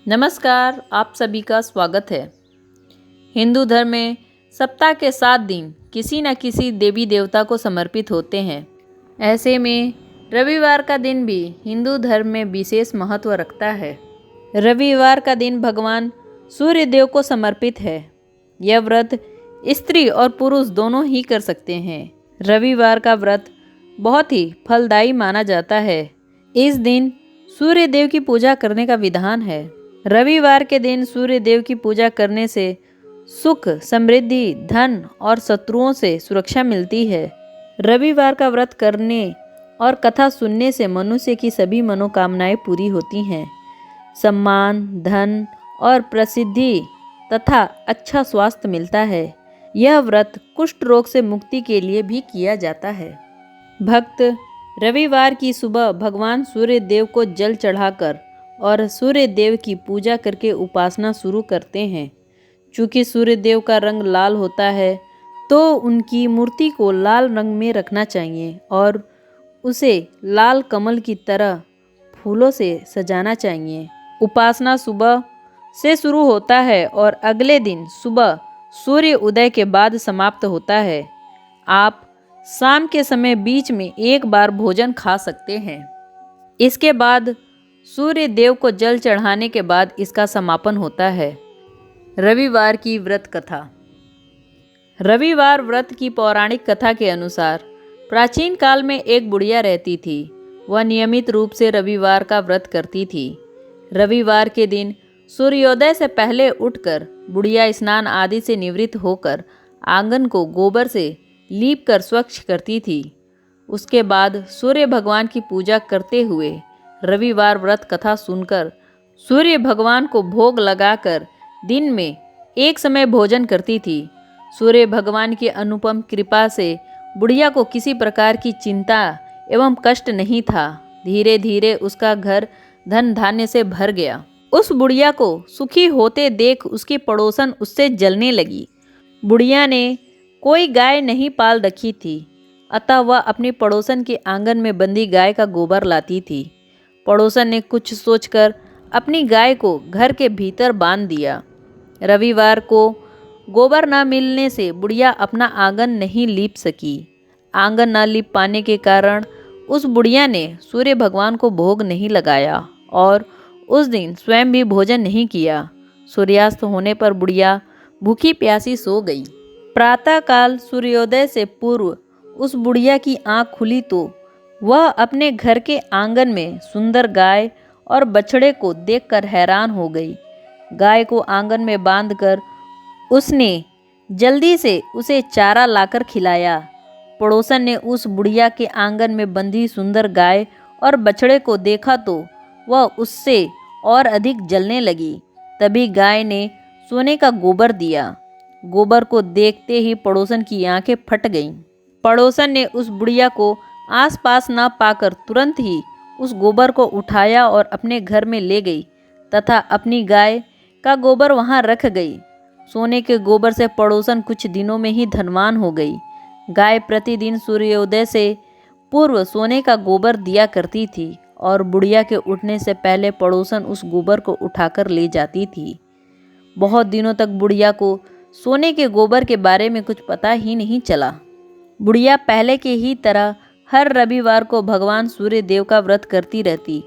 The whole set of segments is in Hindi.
नमस्कार, आप सभी का स्वागत है। हिंदू धर्म में सप्ताह के 7 दिन किसी न किसी देवी देवता को समर्पित होते हैं। ऐसे में रविवार का दिन भी हिंदू धर्म में विशेष महत्व रखता है। रविवार का दिन भगवान सूर्य देव को समर्पित है। यह व्रत स्त्री और पुरुष दोनों ही कर सकते हैं। रविवार का व्रत बहुत ही फलदायी माना जाता है। इस दिन सूर्य देव की पूजा करने का विधान है। रविवार के दिन सूर्य देव की पूजा करने से सुख, समृद्धि, धन और शत्रुओं से सुरक्षा मिलती है। रविवार का व्रत करने और कथा सुनने से मनुष्य की सभी मनोकामनाएं पूरी होती हैं। सम्मान, धन और प्रसिद्धि तथा अच्छा स्वास्थ्य मिलता है। यह व्रत कुष्ठ रोग से मुक्ति के लिए भी किया जाता है। भक्त रविवार की सुबह भगवान सूर्य देव को जल चढ़ाकर और सूर्य देव की पूजा करके उपासना शुरू करते हैं। चूँकि सूर्य देव का रंग लाल होता है तो उनकी मूर्ति को लाल रंग में रखना चाहिए और उसे लाल कमल की तरह फूलों से सजाना चाहिए। उपासना सुबह से शुरू होता है और अगले दिन सुबह सूर्य उदय के बाद समाप्त होता है। आप शाम के समय बीच में एक बार भोजन खा सकते हैं। इसके बाद सूर्य देव को जल चढ़ाने के बाद इसका समापन होता है। रविवार की व्रत कथा। रविवार व्रत की पौराणिक कथा के अनुसार प्राचीन काल में एक बुढ़िया रहती थी। वह नियमित रूप से रविवार का व्रत करती थी। रविवार के दिन सूर्योदय से पहले उठकर बुढ़िया स्नान आदि से निवृत्त होकर आंगन को गोबर से लीप कर स्वच्छ करती थी। उसके बाद सूर्य भगवान की पूजा करते हुए रविवार व्रत कथा सुनकर सूर्य भगवान को भोग लगाकर दिन में एक समय भोजन करती थी। सूर्य भगवान की अनुपम कृपा से बुढ़िया को किसी प्रकार की चिंता एवं कष्ट नहीं था। धीरे धीरे उसका घर धन धान्य से भर गया। उस बुढ़िया को सुखी होते देख उसकी पड़ोसन उससे जलने लगी। बुढ़िया ने कोई गाय नहीं पाल रखी थी, अतः वह अपनी पड़ोसन के आंगन में बंधी गाय का गोबर लाती थी। पड़ोसन ने कुछ सोचकर अपनी गाय को घर के भीतर बांध दिया। रविवार को गोबर न मिलने से बुढ़िया अपना आंगन नहीं लीप सकी। आंगन न लीप पाने के कारण उस बुढ़िया ने सूर्य भगवान को भोग नहीं लगाया और उस दिन स्वयं भी भोजन नहीं किया। सूर्यास्त होने पर बुढ़िया भूखी प्यासी सो गई। प्रातःकाल सूर्योदय से पूर्व उस बुढ़िया की आंख खुली तो वह अपने घर के आंगन में सुंदर गाय और बछड़े को देखकर हैरान हो गई। गाय को आंगन में बांधकर उसने जल्दी से उसे चारा लाकर खिलाया। पड़ोसन ने उस बुढ़िया के आंगन में बंधी सुंदर गाय और बछड़े को देखा तो वह उससे और अधिक जलने लगी। तभी गाय ने सोने का गोबर दिया। गोबर को देखते ही पड़ोसन की आंखें फट गईं। पड़ोसन ने उस बुढ़िया को आसपास न पाकर तुरंत ही उस गोबर को उठाया और अपने घर में ले गई तथा अपनी गाय का गोबर वहां रख गई। सोने के गोबर से पड़ोसन कुछ दिनों में ही धनवान हो गई। गाय प्रतिदिन सूर्योदय से पूर्व सोने का गोबर दिया करती थी और बुढ़िया के उठने से पहले पड़ोसन उस गोबर को उठाकर ले जाती थी। बहुत दिनों तक बुढ़िया को सोने के गोबर के बारे में कुछ पता ही नहीं चला। बुढ़िया पहले के ही तरह हर रविवार को भगवान सूर्य देव का व्रत करती रहती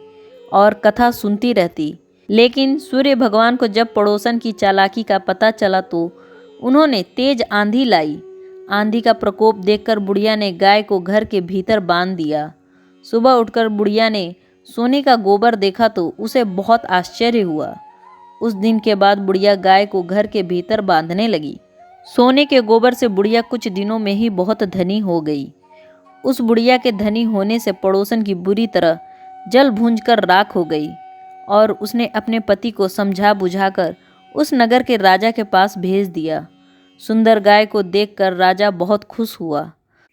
और कथा सुनती रहती। लेकिन सूर्य भगवान को जब पड़ोसन की चालाकी का पता चला तो उन्होंने तेज आंधी लाई। आंधी का प्रकोप देखकर बुढ़िया ने गाय को घर के भीतर बांध दिया। सुबह उठकर बुढ़िया ने सोने का गोबर देखा तो उसे बहुत आश्चर्य हुआ। उस दिन के बाद बुढ़िया गाय को घर के भीतर बांधने लगी। सोने के गोबर से बुढ़िया कुछ दिनों में ही बहुत धनी हो गई। उस बुढ़िया के धनी होने से पड़ोसन की बुरी तरह जल भूंजकर राख हो गई और उसने अपने पति को समझा बुझाकर उस नगर के राजा के पास भेज दिया। सुंदर गाय को देखकर राजा बहुत खुश हुआ।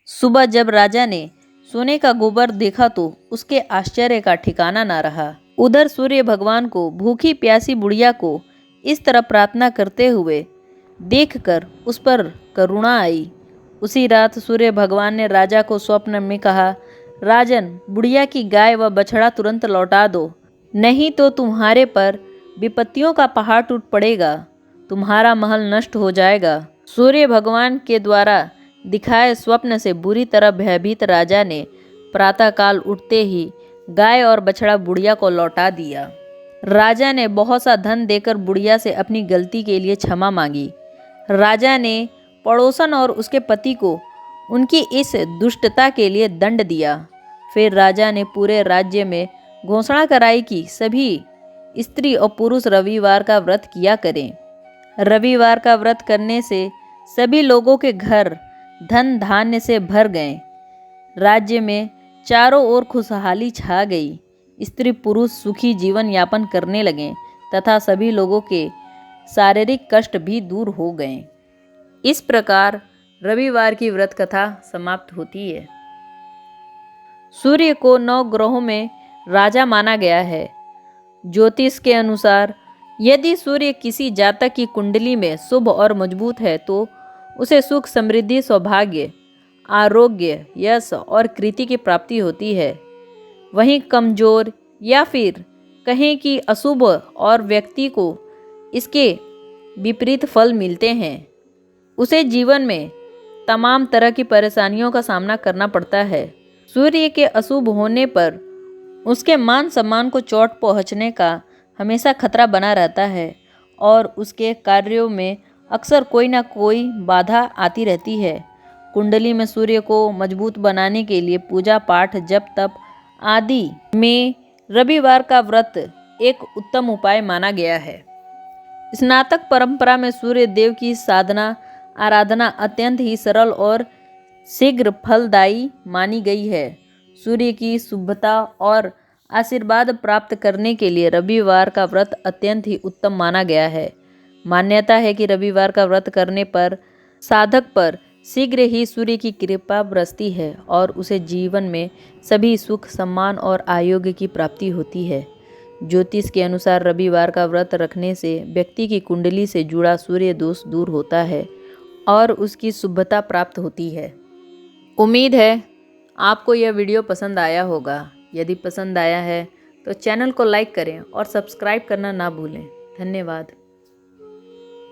सुबह जब राजा ने सोने का गोबर देखा तो उसके आश्चर्य का ठिकाना न रहा। उधर सूर्य भगवान को भूखी प्यासी बुढ़िया को इस तरह प्रार्थना करते हुए देखकर उस पर करुणा आई। उसी रात सूर्य भगवान ने राजा को स्वप्न में कहा, राजन, बुढ़िया की गाय व बछड़ा तुरंत लौटा दो, नहीं तो तुम्हारे पर विपत्तियों का पहाड़ टूट पड़ेगा, तुम्हारा महल नष्ट हो जाएगा। सूर्य भगवान के द्वारा दिखाए स्वप्न से बुरी तरह भयभीत राजा ने प्रातःकाल उठते ही गाय और बछड़ा बुढ़िया को लौटा दिया। राजा ने बहुत सा धन देकर बुढ़िया से अपनी गलती के लिए क्षमा मांगी। राजा ने पड़ोसन और उसके पति को उनकी इस दुष्टता के लिए दंड दिया। फिर राजा ने पूरे राज्य में घोषणा कराई कि सभी स्त्री और पुरुष रविवार का व्रत किया करें। रविवार का व्रत करने से सभी लोगों के घर धन धान्य से भर गए। राज्य में चारों ओर खुशहाली छा गई। स्त्री पुरुष सुखी जीवन यापन करने लगे तथा सभी लोगों के शारीरिक कष्ट भी दूर हो गए। इस प्रकार रविवार की व्रत कथा समाप्त होती है। सूर्य को 9 ग्रहों में राजा माना गया है। ज्योतिष के अनुसार यदि सूर्य किसी जातक की कुंडली में शुभ और मजबूत है तो उसे सुख, समृद्धि, सौभाग्य, आरोग्य, यश और कीर्ति की प्राप्ति होती है। वहीं कमजोर या फिर कहें कि अशुभ और व्यक्ति को इसके विपरीत फल मिलते हैं। उसे जीवन में तमाम तरह की परेशानियों का सामना करना पड़ता है। सूर्य के अशुभ होने पर उसके मान सम्मान को चोट पहुंचने का हमेशा खतरा बना रहता है और उसके कार्यों में अक्सर कोई ना कोई बाधा आती रहती है। कुंडली में सूर्य को मजबूत बनाने के लिए पूजा पाठ, जप तप आदि में रविवार का व्रत एक उत्तम उपाय माना गया है। स्नातक परंपरा में सूर्य देव की साधना आराधना अत्यंत ही सरल और शीघ्र फलदायी मानी गई है। सूर्य की शुभता और आशीर्वाद प्राप्त करने के लिए रविवार का व्रत अत्यंत ही उत्तम माना गया है। मान्यता है कि रविवार का व्रत करने पर साधक पर शीघ्र ही सूर्य की कृपा बरसती है और उसे जीवन में सभी सुख, सम्मान और आरोग्य की प्राप्ति होती है। ज्योतिष के अनुसार रविवार का व्रत रखने से व्यक्ति की कुंडली से जुड़ा सूर्य दोष दूर होता है और उसकी शुभता प्राप्त होती है। उम्मीद है आपको यह वीडियो पसंद आया होगा। यदि पसंद आया है तो चैनल को लाइक करें और सब्सक्राइब करना ना भूलें। धन्यवाद।